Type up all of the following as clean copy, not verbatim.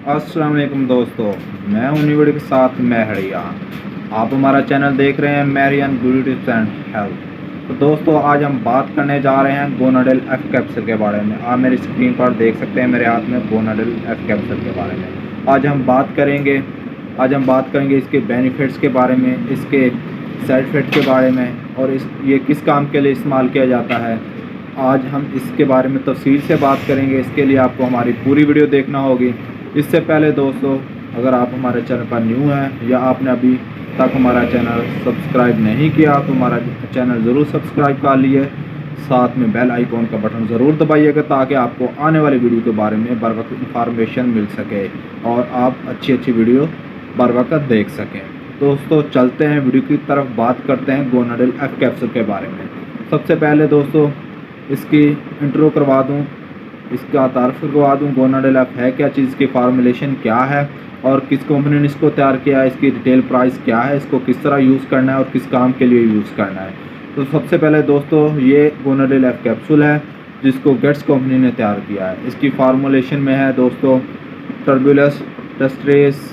अस्सलाम वालेकुम दोस्तों, मैं हूं न्यू वीडियो के साथ मैं हरिया। आप हमारा चैनल देख रहे हैं Marian beauty tips and health. तो दोस्तों आज हम बात करने जा रहे हैं गोनाडेल एफ कैप्सूल के बारे में। आप मेरी स्क्रीन पर देख सकते हैं मेरे हाथ में गोनाडेल एफ कैप्सूल के बारे में। आज हम बात करेंगे इसके बेनिफिट्स के बारे में, इसके साइड इफ़ेक्ट के बारे में और ये किस काम के लिए इस्तेमाल किया जाता है। आज हम इसके बारे में तफसील से बात करेंगे। इसके लिए आपको हमारी पूरी वीडियो देखना होगी। इससे पहले दोस्तों, अगर आप हमारे चैनल पर न्यू हैं या आपने अभी तक हमारा चैनल सब्सक्राइब नहीं किया तो हमारा चैनल ज़रूर सब्सक्राइब कर लिए, साथ में बेल आइकॉन का बटन ज़रूर दबाइएगा ताकि आपको आने वाली वीडियो के बारे में बर वक्त इंफॉर्मेशन मिल सके और आप अच्छी वीडियो बर वक्त देख सकें। दोस्तों चलते हैं वीडियो की तरफ, बात करते हैं गोनाडेल एफ कैप्सूल के बारे में। सबसे पहले दोस्तों इसकी इंट्रो करवा दूँ, इसका तारफ़ करवा दूँ। गोनाडेल एफ है क्या चीज़, की फार्मूलेशन क्या है और किस कंपनी ने इसको तैयार किया है, इसकी रिटेल प्राइस क्या है, इसको किस तरह यूज़ करना है और किस काम के लिए यूज़ करना है। तो सबसे पहले दोस्तों ये गोनाडेल एफ कैप्सूल है जिसको गेट्स कंपनी ने तैयार किया है। इसकी फार्मूलेशन में है दोस्तों टर्बुलस, टेस्ट्रेस,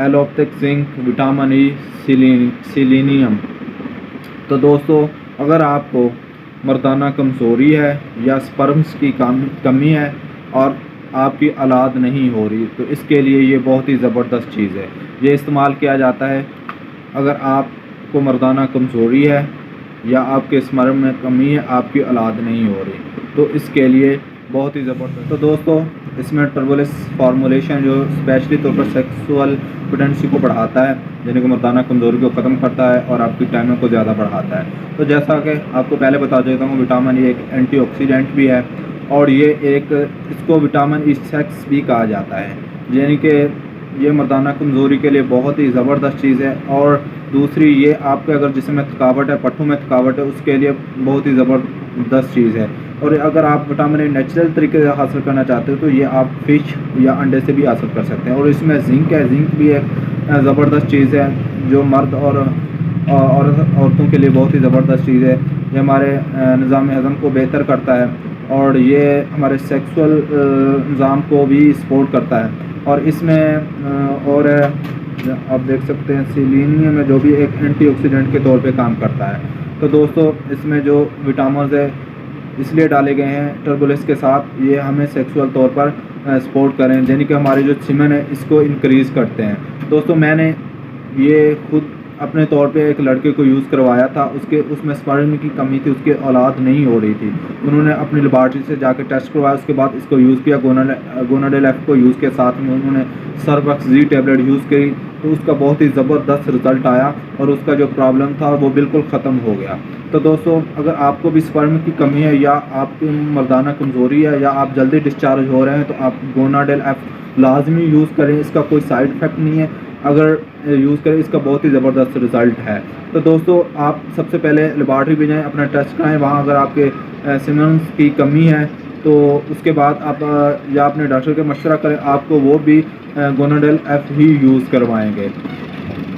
एलोप्टिक जिंक, विटामिन ई, सिलीनियम। तो दोस्तों अगर आपको मर्दाना कमज़ोरी है या स्पर्म्स की कमी है और आपकी औलाद नहीं हो रही तो इसके लिए ये बहुत ही ज़बरदस्त चीज़ है। ये इस्तेमाल किया जाता है अगर आपको मर्दाना कमज़ोरी है या आपके स्पर्म में कमी है, आपकी औलाद नहीं हो रही तो इसके लिए बहुत ही ज़बरदस्त। तो दोस्तों इसमें टर्बुलस फार्मूलेशन जो स्पेशली तौर पर सेक्सुअल पोटेंसी को बढ़ाता है, यानी कि मर्दाना कमज़ोरी को ख़त्म करता है और आपकी टाइमिंग को ज़्यादा बढ़ाता है। तो जैसा कि आपको पहले बता देता हूँ, विटामिन ये एक एंटीऑक्सीडेंट भी है और ये एक इसको विटामिन ई सेक्स भी कहा जाता है, यानी कि ये मर्दाना कमज़ोरी के लिए बहुत ही ज़बरदस्त चीज़ है। और दूसरी ये आपके अगर जिसम में थकावट है, पट्टों में थकावट है, उसके लिए बहुत ही ज़बरदस्त चीज़ है। और अगर आप विटामिन ए नेचुरल तरीके से हासिल करना चाहते हो तो ये आप फिश या अंडे से भी हासिल कर सकते हैं। और इसमें जिंक है, जिंक भी एक ज़बरदस्त चीज़ है जो मर्द और औरतों के लिए बहुत ही ज़बरदस्त चीज़ है। ये हमारे निज़ाम हज़म को बेहतर करता है और ये हमारे सेक्सुअल निज़ाम को भी सपोर्ट करता है। और इसमें और आप देख सकते हैं सिलीनियम में जो भी एक एंटीऑक्सीडेंट के तौर पे काम करता है। तो दोस्तों इसमें जो विटामिन है इसलिए डाले गए हैं टर्बुलस के साथ, ये हमें सेक्सुअल तौर पर सपोर्ट करें, यानी कि हमारी जो सीमेन है इसको इंक्रीज़ करते हैं। दोस्तों मैंने ये खुद अपने तौर पे एक लड़के को यूज़ करवाया था, उसमें स्पर्म की कमी थी, उसकी औलाद नहीं हो रही थी। उन्होंने अपनी लेबॉरेटरी से जाकर टेस्ट करवाया, उसके बाद इसको यूज़ किया। गोनाडेल एफ को यूज़ के साथ में उन्होंने सर्वक्स जी टैबलेट यूज़ की तो उसका बहुत ही ज़बरदस्त रिज़ल्ट आया और उसका जो प्रॉब्लम था वो बिल्कुल ख़त्म हो गया। तो दोस्तों अगर आपको भी स्पर्म की कमी है या आपकी मर्दाना कमज़ोरी है या आप जल्दी डिस्चार्ज हो रहे हैं तो आप गोनाडेल एफ लाजमी यूज़ करें। इसका कोई साइड इफ़ेक्ट नहीं है, अगर यूज़ करें इसका बहुत ही ज़बरदस्त रिज़ल्ट है। तो दोस्तों आप सबसे पहले लेबॉरेटरी भी जाएँ, अपना टेस्ट कराएँ, वहाँ अगर आपके सीमेंस की कमी है तो उसके बाद आप या अपने डॉक्टर के मशवरा करें, आपको वो भी गोनाडेल एफ ही यूज़ करवाएंगे।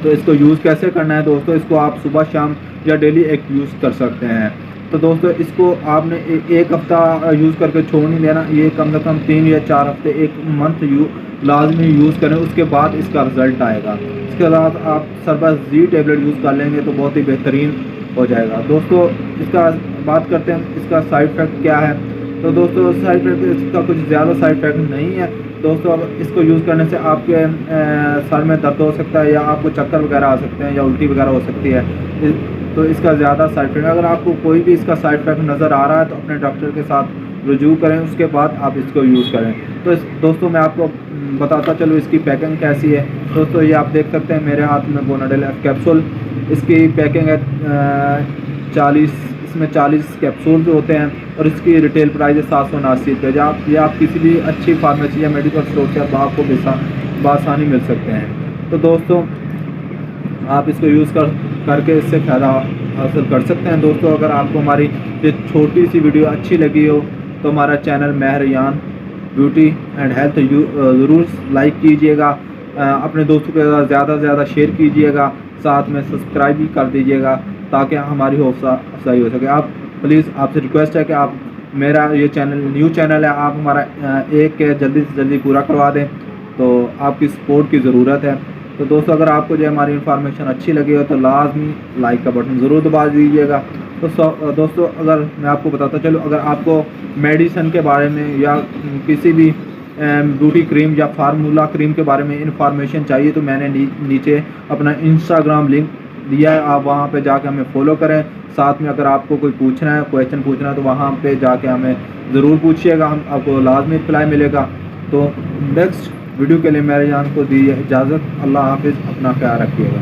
तो इसको यूज़ कैसे करना है दोस्तों, इसको आप सुबह शाम या डेली एक यूज़ कर सकते हैं। तो दोस्तों इसको आपने एक हफ़्ता यूज़ करके छोड़ नहीं देना, ये कम से कम 3 या 4 हफ्ते, एक मंथ लाजमी यूज़ करें, उसके बाद इसका रिज़ल्ट आएगा। इसके बाद आप सरबस जी टैबलेट यूज़ कर लेंगे तो बहुत ही बेहतरीन हो जाएगा। दोस्तों इसका बात करते हैं इसका साइड इफ़ेक्ट क्या है। तो दोस्तों साइड इफ़ेक्ट इसका कुछ ज़्यादा साइड इफ़ेक्ट नहीं है दोस्तों। अब इसको यूज़ करने से आपके सर में दर्द हो सकता है या आपको चक्कर वगैरह आ सकते हैं या उल्टी वगैरह हो सकती है, तो इसका ज़्यादा साइड इफ़ेक्ट, अगर आपको कोई भी इसका साइड इफ़ेक्ट नज़र आ रहा है तो अपने डॉक्टर के साथ रुजू करें, उसके बाद आप इसको यूज़ करें। तो दोस्तों मैं आपको बताता चलूँ इसकी पैकिंग कैसी है। दोस्तों ये आप देख सकते हैं मेरे हाथ में गोनाडेल एफ कैप्सूल, इसकी पैकिंग है 40 कैप्सूल जो होते हैं और इसकी रिटेल प्राइस है 779 रुपये। आप किसी भी अच्छी फार्मेसी या मेडिकल स्टोर से आपको बआसानी मिल सकते हैं। तो दोस्तों आप इसको यूज़ करके इससे फ़ायदा हासिल कर सकते हैं। दोस्तों अगर आपको हमारी ये छोटी सी वीडियो अच्छी लगी हो तो हमारा चैनल महरियान ब्यूटी एंड हेल्थ ज़रूर लाइक कीजिएगा, अपने दोस्तों के साथ ज़्यादा से ज़्यादा शेयर कीजिएगा, साथ में सब्सक्राइब भी कर दीजिएगा ताकि हमारी हौसला अफजाई हो सके। आप प्लीज़ आपसे रिक्वेस्ट है कि आप मेरा ये चैनल न्यू चैनल है, आप हमारा एक जल्दी से जल्दी पूरा करवा दें। तो तो आपकी सपोर्ट की ज़रूरत है। तो दोस्तों अगर आपको जो हमारी इन्फॉर्मेशन अच्छी लगी हो तो लाजमी लाइक का बटन ज़रूर दबा दीजिएगा। तो दोस्तों अगर मैं आपको बताता चलूँ, अगर आपको मेडिसिन के बारे में या किसी भी ब्यूटी क्रीम या फार्मूला क्रीम के बारे में इन्फॉर्मेशन चाहिए तो मैंने नीचे अपना इंस्टाग्राम लिंक दिया है, आप वहाँ पे जाके हमें फॉलो करें। साथ में अगर आपको कोई पूछना है, क्वेश्चन पूछना है तो वहाँ पे जाके हमें ज़रूर पूछिएगा, हम आपको लाजमी रिप्लाई मिलेगा। तो नेक्स्ट वीडियो के लिए मेरे जान को दी इजाज़त। अल्लाह हाफिज़, अपना ख्याल रखिएगा।